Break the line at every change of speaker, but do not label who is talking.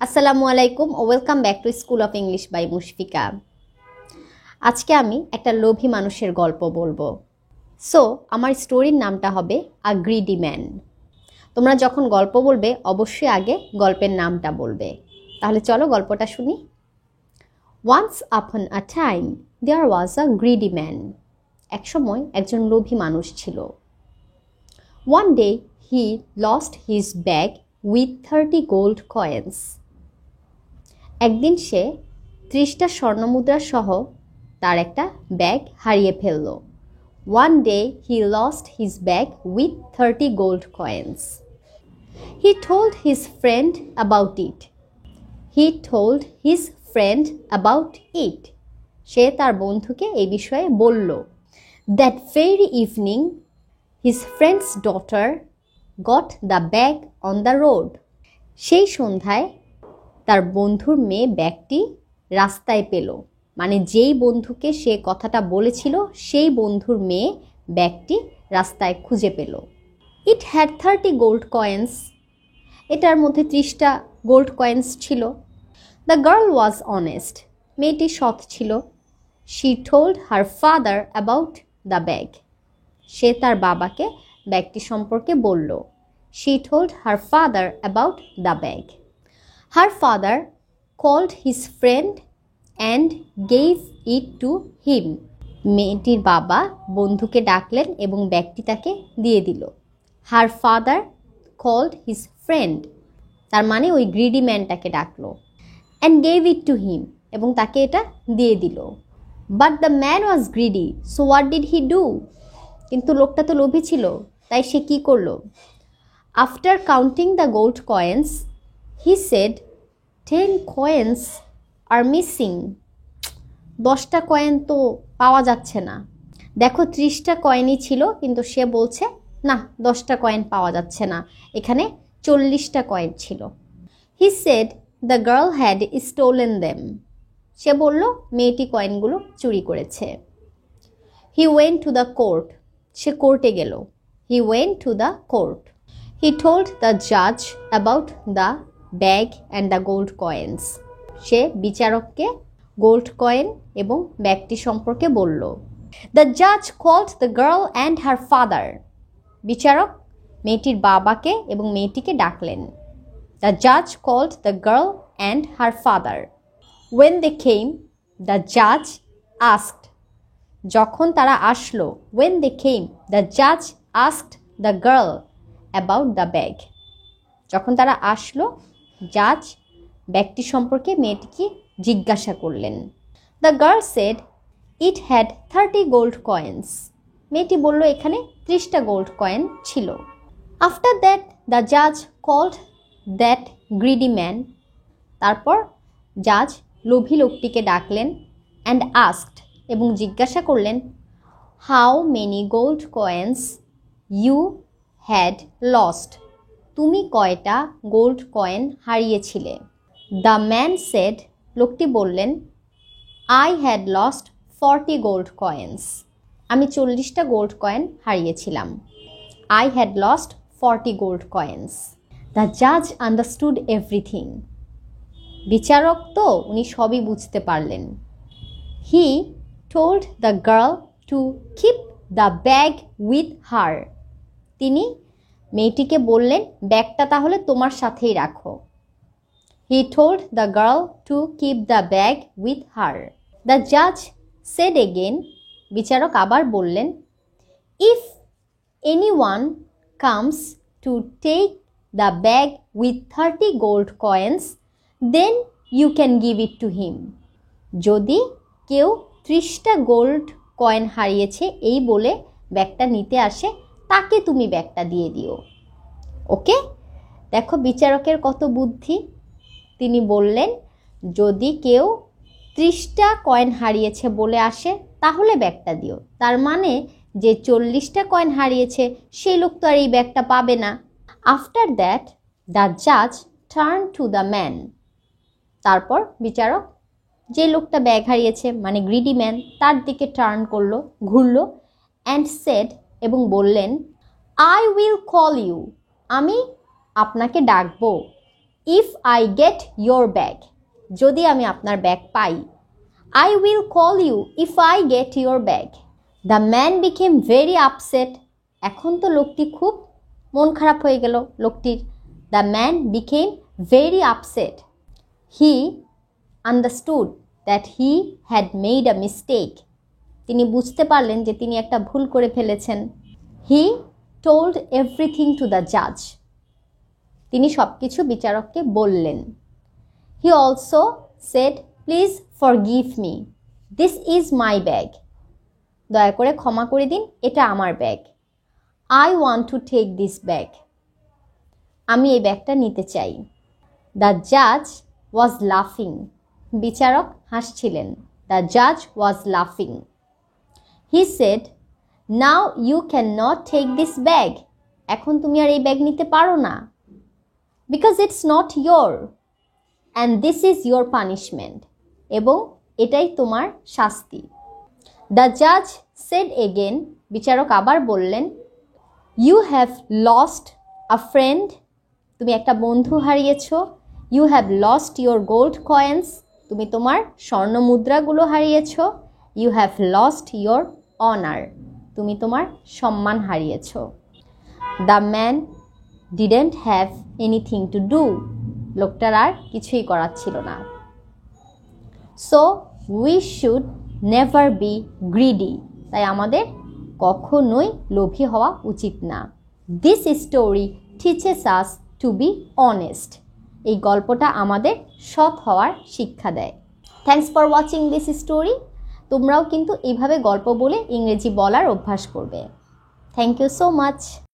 আসসালামু আলাইকুম ও welcome back to school of English by Mushfika. আজকে আমি একটা লোভী মানুষের গল্প বলবো। সো আমার স্টোরির নামটা হবে আ গ্রিডি ম্যান। তোমরা যখন গল্প বলবে অবশ্যই আগে গল্পের নামটা বলবে। তাহলে চলো গল্পটা শুনি। ওয়ান্স আপন আ টাইম দেয়ার ওয়াজ আ গ্রিডি ম্যান। একসময় একজন লোভী মানুষ ছিল। One day he lost his bag with 30 gold coins. একদিন সে 30টা স্বর্ণমুদ্রা সহ তার একটা ব্যাগ হারিয়ে ফেলল। One day he lost his bag with 30 gold coins. He told his friend about it. He told his friend about it. সে তার বন্ধুকে এই বিষয়ে বলল। That very evening his friend's daughter got the bag on the road. সেই সন্ধ্যায় তার বন্ধুর মেয়ে ব্যাগটি রাস্তায় পেল। মানে যেই বন্ধুকে সে কথাটা বলেছিল সেই বন্ধুর মেয়ে ব্যাগটি রাস্তায় খুঁজে পেল। It had 30 gold coins. এটার মধ্যে 30টা গোল্ড কয়েন্স ছিল। The girl was honest. মেয়েটি সৎ ছিল। She told her father about the bag. সে তার বাবাকে ব্যাগটি সম্পর্কে বলল। She told her father about the bag. Her father called his friend and gave it to him. মেয়েটির বাবা বন্ধুকে ডাকলেন এবং ব্যাগটি তাকে দিয়ে দিল। Her father called his friend, তার মানে ওই গ্রিডি ম্যানটাকে ডাকলো। And gave it to him, এবং তাকে এটা দিয়ে দিল। But the man was greedy, so what did he do? কিন্তু লোকটা তো লোভী ছিল, তাই সে কি করলো? After counting the gold coins, he said, 10 coins are missing. 10টা কয়েন তো পাওয়া যাচ্ছে না। দেখো 30টা কয়েনই ছিল, কিন্তু সে বলছে না 10টা কয়েন পাওয়া যাচ্ছে না, এখানে 40টা কয়েন ছিল। He said the girl had stolen them. সে বলল মেয়েটি কয়েনগুলো চুরি করেছে। He went to the court. সে কোর্টে গেল। He went to the court. He told the judge about the bag and the gold coins. সে বিচারককে গোল্ড কয়েন এবং ব্যাগটি সম্পর্কে বলল। দ্য জাজ called the girl and her father. বিচারক মেয়েটির বাবাকে এবং মেয়েটিকে ডাকলেন। দ্য জাজ called the girl and her father. When they came, the জাজ আস্কড। যখন তারা আসলো, ওয়েন দে কেম, দ্য জাজ asked the girl about the bag. যখন তারা আসলো, জাজ ব্যাগটি সম্পর্কে মেয়েটিকে জিজ্ঞাসা করলেন। The girl said it had 30 gold coins. মেয়েটি বলল এখানে 30টা গোল্ড কয়েন ছিল। আফটার দ্যাট দ্য জাজ কল্ড দ্যাট গ্রিডি ম্যান। তারপর জাজ লোভী লোকটিকে ডাকলেন। অ্যান্ড আস্কড, এবং জিজ্ঞাসা করলেন, how many gold coins you had lost. তুমি কয়টা গোল্ড কয়েন হারিয়েছিলে? দ্য ম্যান সেড, লোকটি বললেন, I had lost 40 gold coins. আমি 40টা গোল্ড কয়েন হারিয়েছিলাম। I had lost 40 gold coins. The জাজ আন্ডারস্টুড এভরিথিং। বিচারক তো উনি সবই বুঝতে পারলেন। He told the girl to keep the bag with her. তিনি মেয়েটিকে বললেন ব্যাগটা তাহলে তোমার সাথেই রাখো। He told the girl to keep the bag with her. The জাজ সেড এগেন। বিচারক আবার বললেন, if any one comes to take the bag with 30 gold coins then you can give it to him. যদি কেউ 30টা gold coin হারিয়েছে এই বলে ব্যাগটা নিতে আসে, তাকে তুমি ব্যাগটা দিয়ে দিও। ওকে, দেখো বিচারকের কত বুদ্ধি। তিনি বললেন যদি কেউ 30টা কয়েন হারিয়েছে বলে আসে তাহলে ব্যাগটা দিও। তার মানে যে 40টা কয়েন হারিয়েছে সেই লোক তো আর এই ব্যাগটা পাবে না। আফটার দ্যাট দ্য জাজ টার্ন টু দ্য ম্যান। তারপর বিচারক যে লোকটা ব্যাগ হারিয়েছে মানে গ্রিডি ম্যান তার দিকে টার্ন করলো, ঘুরলো। অ্যান্ড সেড, এবং বললেন, আই উইল কল ইউ। আমি আপনাকে ডাকবো। If I get your bag, যদি আমি আপনার bag pi. I will call you if I get your bag. The man became very upset. এখন তো লোকটি খুব মন খারাপ হয়ে গেল লোকটির। The man became very upset. He understood that he had made a mistake. তিনি বুঝতে পারলেন যে তিনি একটা ভুল করে ফেলেছেন। He told everything to the judge. তিনি সবকিছু বিচারককে বললেন। He also said, please forgive me, this is my bag. দয়া করে ক্ষমা করে দিন, এটা আমার ব্যাগ। I want to take this bag, আমি এই ব্যাগটা নিতে চাই। দ্য জাজ ওয়াজ লাফিং, বিচারক হাসছিলেন। দ্য জাজ ওয়াজ লাফিং। He said, now you can not take this bag, এখন তুমি আর এই ব্যাগ নিতে পারো না। Because it's not your and this is your punishment, এবং এটাই তোমার শাস্তি। দ্য জাজ সেড এগেন, বিচারক আবার বললেন, you have lost a friend, তুমি একটা বন্ধু হারিয়েছ। You have lost your gold coins, তুমি তোমার স্বর্ণ মুদ্রাগুলো হারিয়েছ। You have lost your honour, তুমি তোমার সম্মান হারিয়েছ। The man didn't have anything to do, লোকটার আর কিছুই করার ছিল না। So we should never be greedy, তাই আমাদের কখনোই লোভী হওয়া উচিত না। This story teaches us to be honest, এই গল্পটা আমাদের সৎ হওয়ার শিক্ষা দেয়। Thanks for watching this story. তোমরাও কিন্তু এইভাবে গল্প বলে ইংরেজি বলার অভ্যাস করবে। Thank you so much.